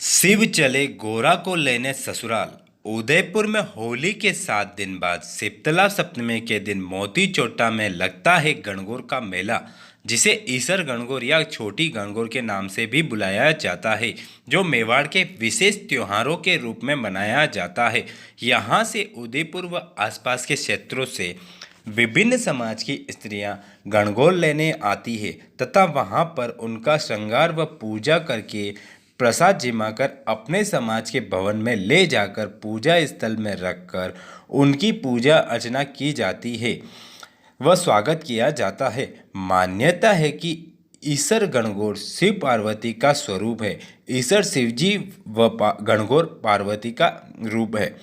शिव चले गोरा को लेने ससुराल। उदयपुर में होली के 7 दिन बाद शीतला सप्तमी के दिन मोती चोटा में लगता है गणगौर का मेला, जिसे ईसर गणगौर या छोटी गणगौर के नाम से भी बुलाया जाता है, जो मेवाड़ के विशेष त्योहारों के रूप में मनाया जाता है। यहाँ से उदयपुर व आसपास के क्षेत्रों से विभिन्न समाज की स्त्रियां गणगौर लेने आती है तथा वहां पर उनका श्रृंगार व पूजा करके प्रसाद जिमाकर अपने समाज के भवन में ले जाकर पूजा स्थल में रखकर उनकी पूजा अर्चना की जाती है व स्वागत किया जाता है। मान्यता है कि ईसर गणगौर शिव पार्वती का स्वरूप है। ईसर शिवजी व गणगौर पार्वती का रूप है।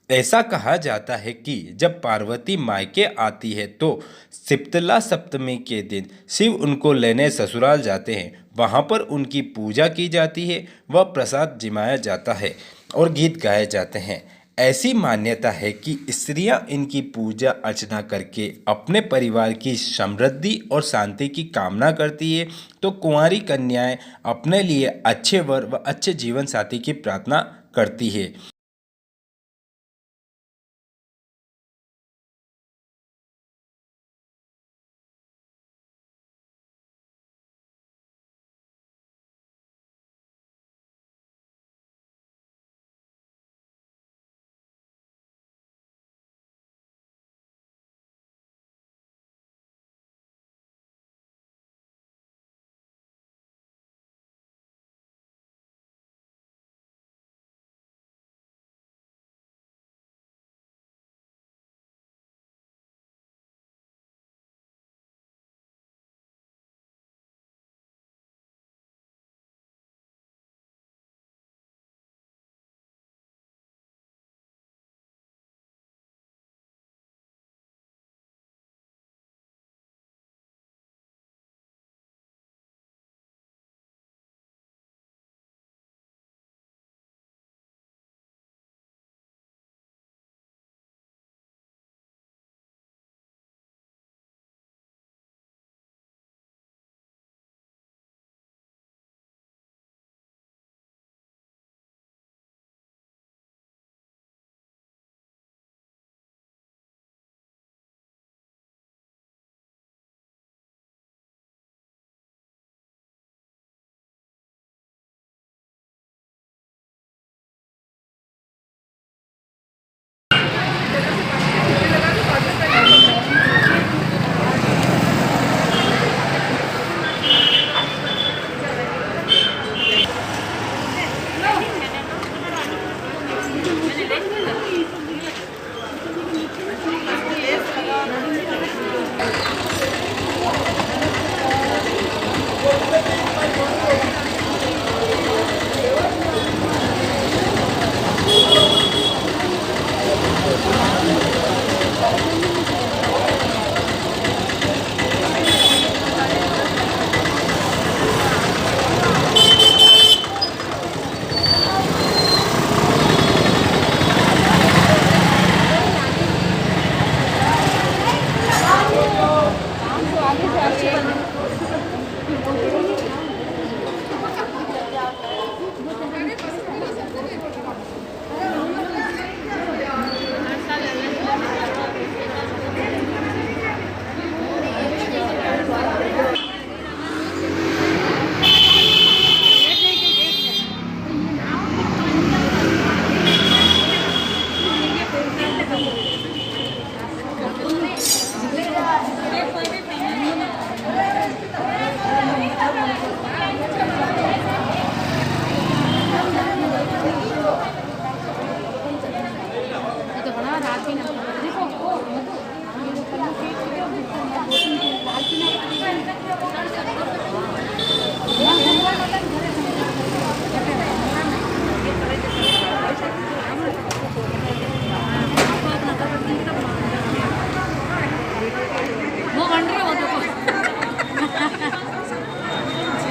ऐसा कहा जाता है कि जब पार्वती मायके आती है तो शीतला सप्तमी के दिन शिव उनको लेने ससुराल जाते हैं। वहाँ पर उनकी पूजा की जाती है व प्रसाद जिमाया जाता है और गीत गाए जाते हैं। ऐसी मान्यता है कि स्त्रियां इनकी पूजा अर्चना करके अपने परिवार की समृद्धि और शांति की कामना करती है, तो कुंवारी कन्याएं अपने लिए अच्छे वर व अच्छे जीवन साथी की प्रार्थना करती है।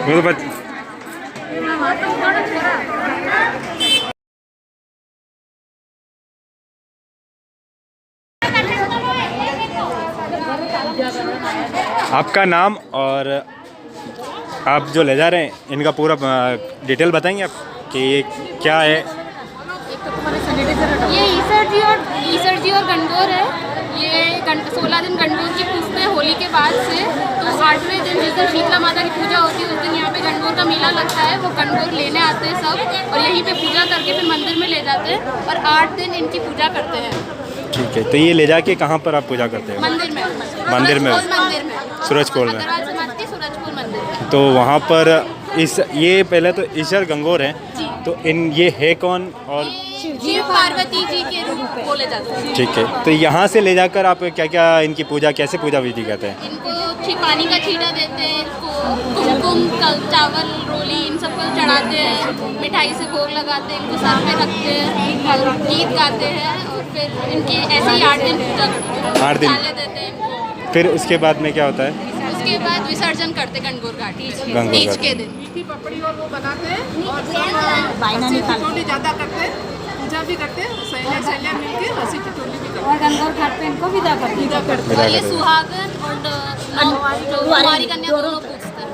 वो तो बच आपका नाम और आप जो ले जा रहे हैं इनका पूरा डिटेल बताएंगे आप? कि ये क्या है? ये ईसर जी और गणगौर है। ये 16 दिन गणगौर की पूजते हैं होली के बाद से। तो 8वें दिन जिस दिन शीतला माता की पूजा होती है उस दिन यहाँ पे गणगौर का मेला लगता है। वो गणगौर लेने आते हैं सब और यहीं पे पूजा करके फिर मंदिर में ले जाते हैं और 8 दिन इनकी पूजा करते हैं। ठीक है, तो ये ले जाके कहाँ पर आप पूजा करते हो? मंदिर में। मंदिर में? सूरजपोल में। सूरजपोल मंदिर। तो वहाँ पर ये पहले तो ईसर गणगौर हैं, तो ये है कौन? और शिव पार्वती जी के रूप बोले जाते हैं। ठीक है, तो यहाँ से ले जाकर आप क्या क्या इनकी पूजा, कैसे पूजा विधि करते हैं? इनको पानी का छींटा देते हैं, इनको कुमकुम चावल रोली इन सबको चढ़ाते हैं, मिठाई से भोग लगाते हैं, इनको सर पे रखते हैं और गीत गाते हैं और फिर इनकी ऐसे ही 8 दिन पूजा 8 दिन देते हैं। फिर उसके बाद में क्या होता है? उसके बाद विसर्जन करते गणगौर घाटी तीज के दिन। मीठी पपड़ी और वो बनाते हैं और हंसी टिटोली ज़्यादा करते हैं, पूजा भी करते हैं, सहेलियाँ मिलके हंसी टिटोली भी करते हैं और गणगौर घाट पे इनको विदा करते हैं। और ये सुहागन और कुमारी कन्या दोनों पूजते हैं।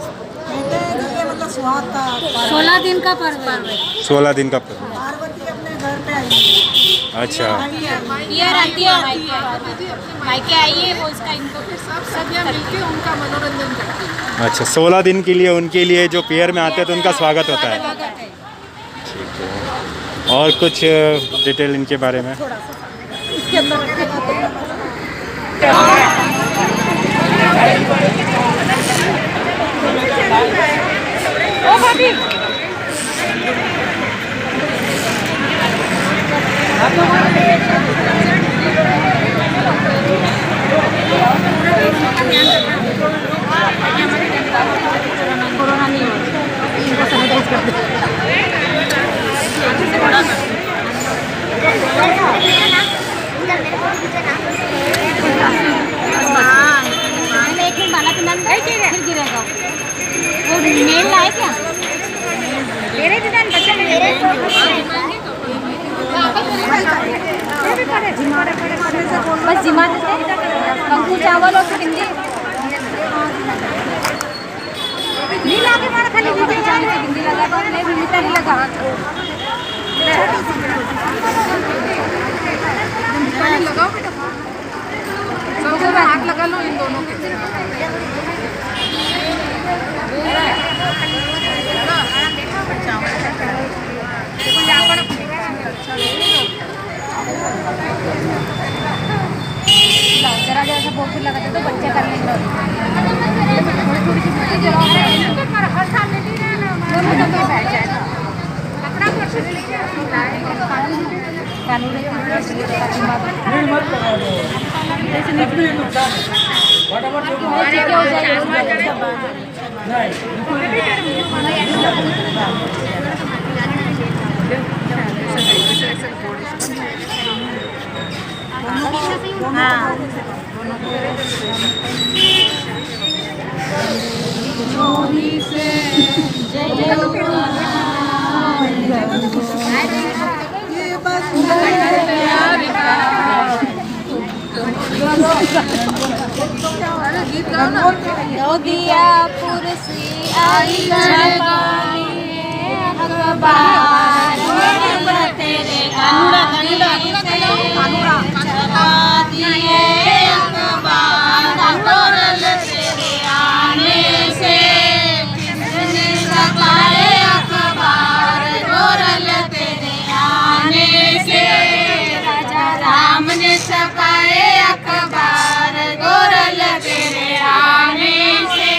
मतलब सुहाग का 16 दिन का पर्व है। 16 दिन का पर्व। पार्वती अपने घर पे आई। अच्छा, ये रहती है मायके आई है वो इसका इनको सब सखियाँ मिलके उनका मनोरंजन करती हैं। अच्छा, 16 दिन के लिए उनके लिए जो पियर में आते हैं तो उनका स्वागत होता है। ठीक है, और कुछ डिटेल इनके बारे में? कोरोना नहीं हो इनको सैनिटाइज कर दो। एक दिन बाला फिर गिरेगा वो मेल लाए क्या मेरे दिन बच्चे मेरे बस जिमा देते कंकु चावल और हिंदी नहीं लगे मारा खाली वीडियो चालू से हिंदी लगा तो नहीं मिलता नहीं लगा लगाओ बेटा, सबको हाथ लगा लो इन दोनों के। जरा जरा सा भोग लगाते तो बच्चे कर लेंगे। हर साल ले लीजिए बैठ जाएगा दिया पुरसी आई अखबार तेरे आने से गोरल तेरे आने से राजा राम ने छपाए अखबार गोरल तेरे आने से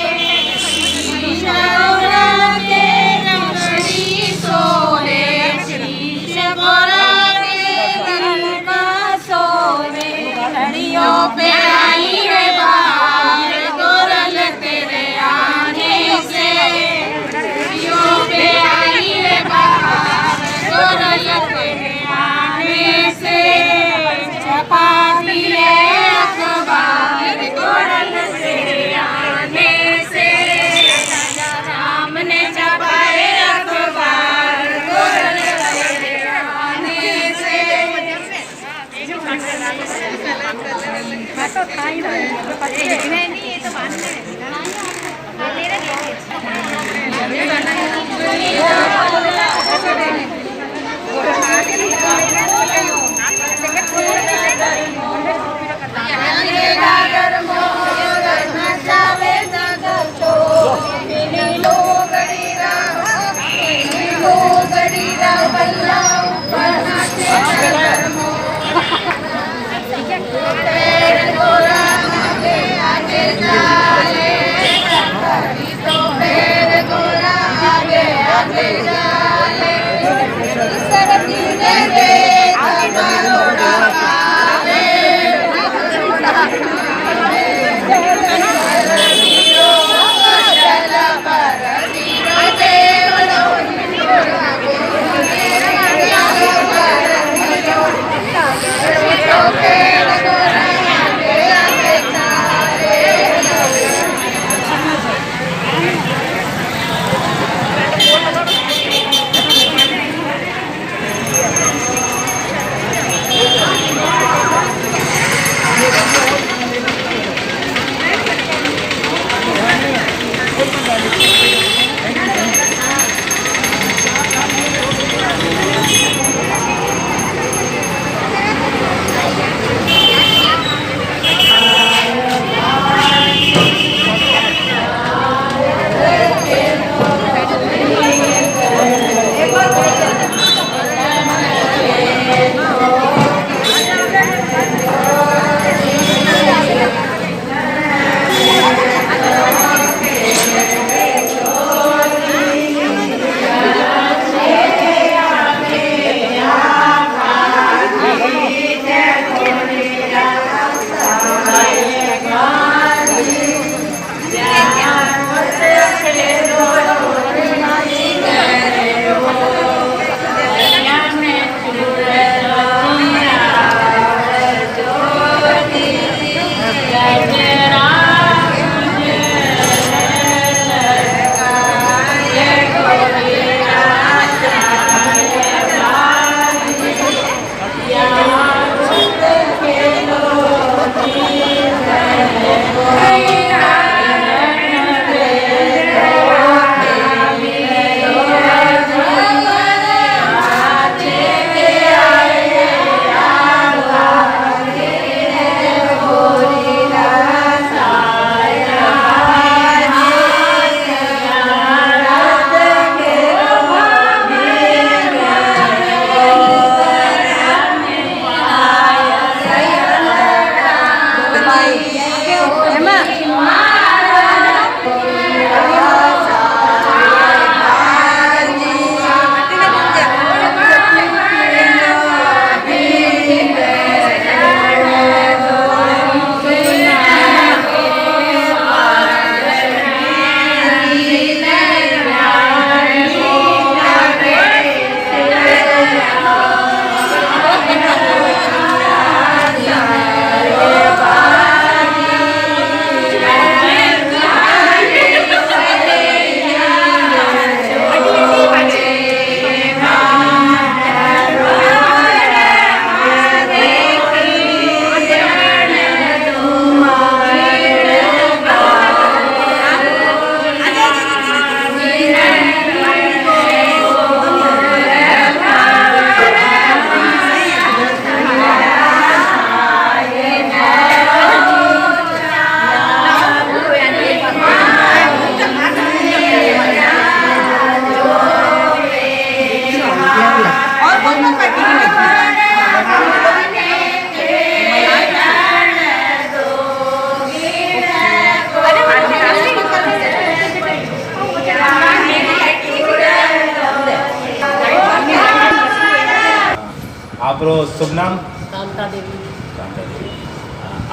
आपरो शुभ नाम? कांता देवी।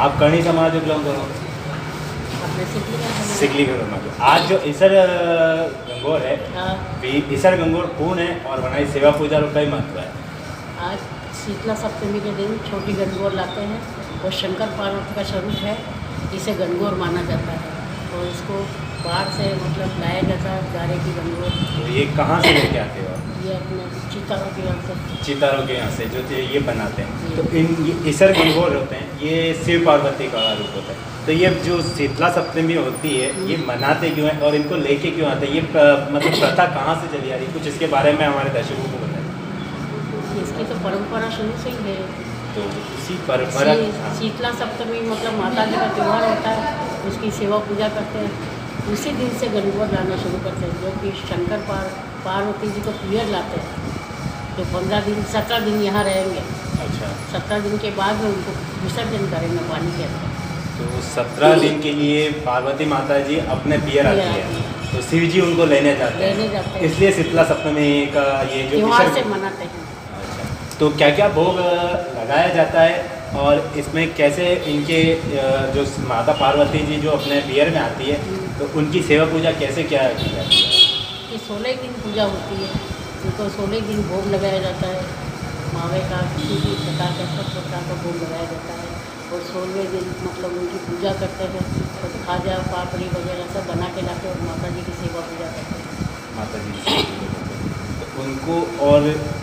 आप करणी समाज बिलोंग करो? अपने सिकली का समाज। आज जो ईसर गंगोर है, हाँ। ईसर गंगोर कौन है और वनाई सेवा पूजा का कई महत्व है? आज शीतला सप्तमी के दिन छोटी गणगौर लाते हैं और शंकर पार्वती का स्वरूप है, इसे गणगौर माना जाता है और इसको बाहर से मतलब लाया जाता है गारे की गणगौर। तो ये कहाँ से लेके आते हो? ये अपने चितारों के यहाँ से। चितारों के यहाँ से जो ये बनाते हैं। तो ये ईसर गंगोर होते हैं, ये शिव पार्वती का रूप होता है। तो ये जो शीतला सप्तमी होती है, ये मनाते क्यों हैं और इनको लेके क्यों आते हैं? ये मतलब प्रथा कहाँ से चली आ रही है? कुछ इसके बारे में हमारे दर्शकों को बताएं। इसकी तो परंपरा शुरू से ही है। तो इसी परंपरा शीतला सप्तमी मतलब माता जी का त्यौहार होता है, उसकी सेवा पूजा करते हैं। उसी दिन से गणगौर लाना शुरू करते हैं, जो कि शंकर पार्वती जी को पीरियड लाते हैं, तो 17 दिन यहाँ रहेंगे। अच्छा, 17 दिन के बाद में उनको विसर्जन करेंगे पानी के अंदर। तो 17 दिन के लिए पार्वती माता जी अपने पियर आती है, तो शिव जी उनको लेने जाते हैं, इसलिए शीतला सप्तमी का ये जो त्योहार से मनाते हैं। अच्छा, तो क्या क्या भोग लगाया जाता है और इसमें कैसे इनके जो माता पार्वती जी जो अपने पियर में आती है तो उनकी सेवा पूजा कैसे क्या की जाती है? ये 16 दिन पूजा होती है, उनको 16 दिन भोग लगाया जाता है, मावे का किसी भी प्रकार का सब प्रकार का भोग लगाया जाता है। और 16वें दिन मतलब उनकी पूजा करते हैं, तो खाजा पापड़ी वगैरह सब बना के लाते हैं और माता जी की सेवा पूजा करते हैं। माता जी की सेवा पूजा करते हैं। तो उनको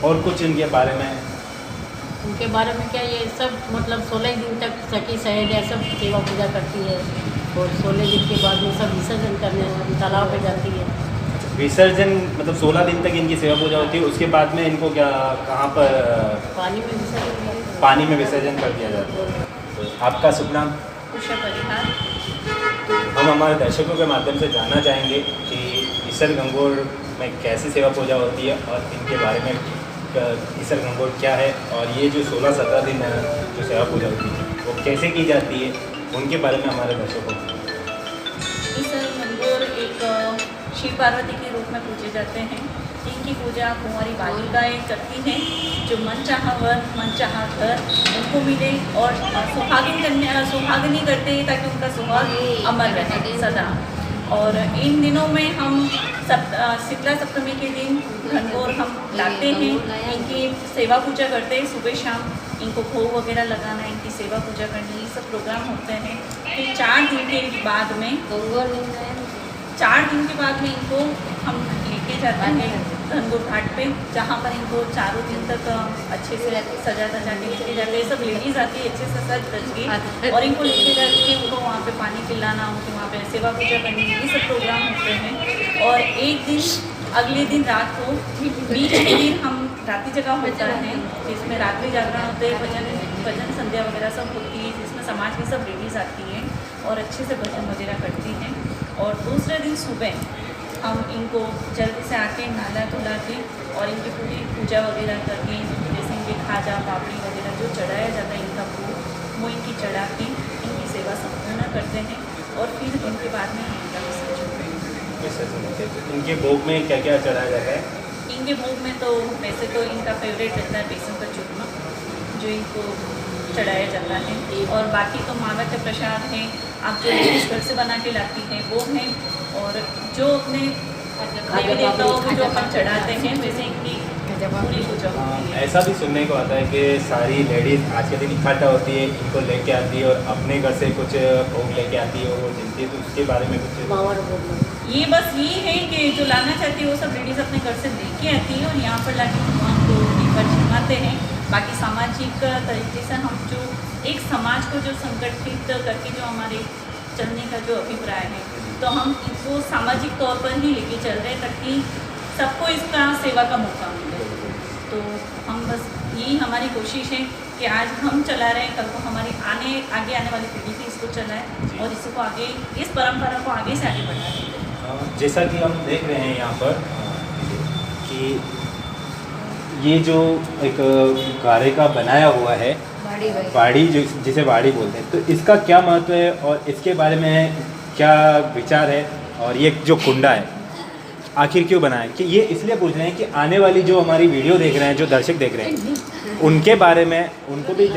और कुछ इनके बारे में उनके बारे में क्या, ये सब मतलब 16 दिन तक सखी सहेलियाँ सब सेवा पूजा करती है और 16 दिन के बाद में सब विसर्जन करने तालाब पे जाती है। विसर्जन मतलब 16 दिन तक इनकी सेवा पूजा होती है, उसके बाद में इनको क्या कहाँ पर पानी में विसर्जन करते हैं। पानी में विसर्जन कर दिया जाता है। तो आपका शुभ नाम? उषा परिहार। हम हमारे दर्शकों के माध्यम से जानना चाहेंगे कि ईसर गंगोर में कैसी सेवा पूजा होती है और इनके बारे में ईसर गंगोर क्या है और ये जो 16-17 दिन जो सेवा पूजा होती है वो कैसे की जाती है, उनके बारे में हमारे दर्शकों को। ईसर गंगोर एक शिव पार्वती के रूप में पूजे जाते हैं। इनकी पूजा कुंवारी बालिकाएँ करती हैं, जो मनचाहा वर मनचाहा घर उनको मिले और सुहागिनी करते हैं ताकि उनका सुहाग अमर रहे सदा। और इन दिनों में हम शीतला सप्तमी के दिन गणगौर हम लाते हैं, इनकी सेवा पूजा करते हैं, सुबह शाम इनको भोग वगैरह लगाना, इनकी सेवा पूजा करनी, ये सब प्रोग्राम होते हैं। फिर 4 दिन के बाद में इनको हम लेके जाते हैं गणगौर घाट पे, जहाँ पर इनको 4 दिन तक अच्छे से सजा धजा के लेके जाते हैं। सब लेडीज आती है अच्छे से सज धज के और इनको लेके जाके उनको वहाँ पे पानी पिलाना, उनको वहाँ पे सेवा पूजा करनी, ये सब प्रोग्राम होते हैं। और एक दिन अगले दिन रात को बीच के दिन हम रात्रि जगह होता है, जिसमें रात्रि जागरण होते हैं, भजन संध्या वगैरह सब होती है, जिसमें समाज की सब लेडीज़ आती हैं और अच्छे से भजन वगैरह करती हैं। और दूसरे दिन सुबह हम इनको जल्दी से आके नहला धुला के और इनकी पूरी पूजा वगैरह करके, जैसे इनके खाजा पापड़ी वगैरह जो चढ़ाया जाता है इनका भोग, वो इनकी चढ़ा के इनकी सेवा संपूर्ण करते हैं और फिर इनके बाद में इनका विसर्जन होते हैं। इनके भोग में क्या क्या चढ़ाया जाता है? इनके भोग में तो वैसे तो इनका फेवरेट रहता है बेसन का चूरमा, जो इनको चढ़ाया जाता है। और बाकी तो मावा का प्रसाद है, आप जो घर से बना के लाती हैं वो है। और जो अपने देवी देवताओं को जो अपन चढ़ाते हैं वैसे इनकी पूरी पूजा होती है। ऐसा भी सुनने को आता है कि सारी लेडीज़ आज के दिन इकट्ठा होती है, इनको लेके आती है और अपने घर से कुछ भोग लेके आती है और वो जिनती है, तो उसके बारे में कुछ ये बस ये है कि जो लाना चाहती है वो सब लेडीज़ अपने घर से लेके आती है और यहाँ पर लाके भगवान को एक बार झुमाते हैं। बाकी सामाजिक तरीके से हम जो एक समाज को जो संगठित करके जो हमारे चलने का जो अभिप्राय है, तो हम इसको सामाजिक तौर पर ही लेके चल रहे हैं ताकि सबको इसका सेवा का मौका मिले। तो हम बस यही हमारी कोशिश है कि आज हम चला रहे हैं, कल को हमारी आगे आने वाली पीढ़ी भी इसको चलाए और इसको आगे, इस परंपरा को आगे से आगे बढ़ाए। जैसा कि हम देख रहे हैं यहाँ पर कि ये जो एक गारे का बनाया हुआ है, बाड़ी जिसे बाड़ी बोलते हैं, तो इसका क्या महत्व है और इसके बारे में क्या विचार है? और ये जो कुंडा है आखिर क्यों बना है? कि ये इसलिए पूछ रहे हैं कि आने वाली जो हमारी वीडियो देख रहे हैं, जो दर्शक देख रहे हैं, उनके बारे में उनको भी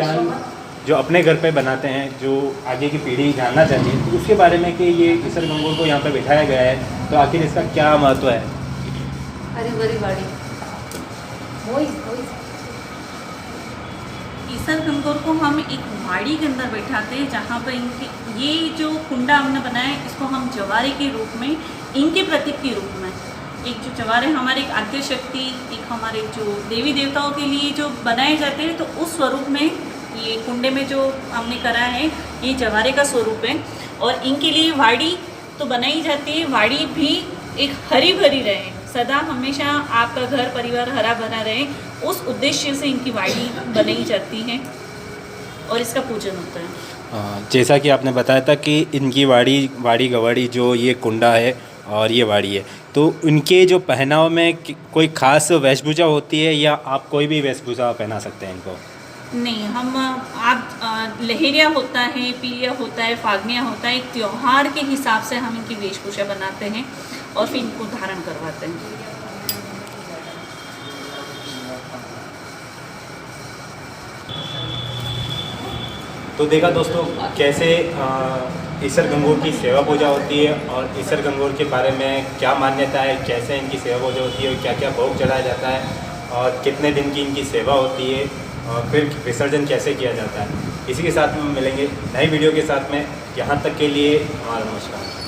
जो अपने घर पे बनाते हैं, जो आगे की पीढ़ी जानना चाहती है, तो उसके बारे में कि ये ईसर गंगोर को यहाँ पे बिठाया गया है, तो आखिर इसका क्या महत्व है? ईसर गंगोर को हम एक वाड़ी के अंदर बैठाते हैं, जहाँ पर इनकी ये जो कुंडा हमने बनाया है, इसको हम जवारे के रूप में, इनके प्रतीक के रूप में, एक जो जवारे हमारे एक आद्य शक्ति, एक हमारे जो देवी देवताओं के लिए जो बनाए जाते हैं, तो उस स्वरूप में ये कुंडे में जो हमने करा है ये जवारे का स्वरूप है। और इनके लिए वाड़ी तो बनाई जाती है, वाड़ी भी एक हरी भरी रहे, सदा हमेशा आपका घर परिवार हरा भरा रहे, उस उद्देश्य से इनकी वाड़ी बनाई जाती है और इसका पूजन होता है। जैसा कि आपने बताया था कि इनकी वाड़ी गवाड़ी जो ये कुंडा है और ये बाड़ी है। तो उनके जो पहनाव में कोई ख़ास वेशभूषा होती है या आप कोई भी वेशभूषा पहना सकते हैं इनको? नहीं, हम आप लहेरिया होता है, पीलिया होता है, फागनिया होता है, एक त्यौहार के हिसाब से हम इनकी वेशभूषा बनाते हैं और फिर इनको धारण करवाते हैं। तो देखा दोस्तों कैसे ईसर गंगोर की सेवा पूजा होती है और ईसर गंगोर के बारे में क्या मान्यता है, कैसे इनकी सेवा पूजा होती है और क्या क्या भोग चढ़ाया जाता है और कितने दिन की इनकी सेवा होती है और फिर विसर्जन कैसे किया जाता है। इसी के साथ में मिलेंगे नई वीडियो के साथ में। यहाँ तक के लिए हमारा नमस्कार।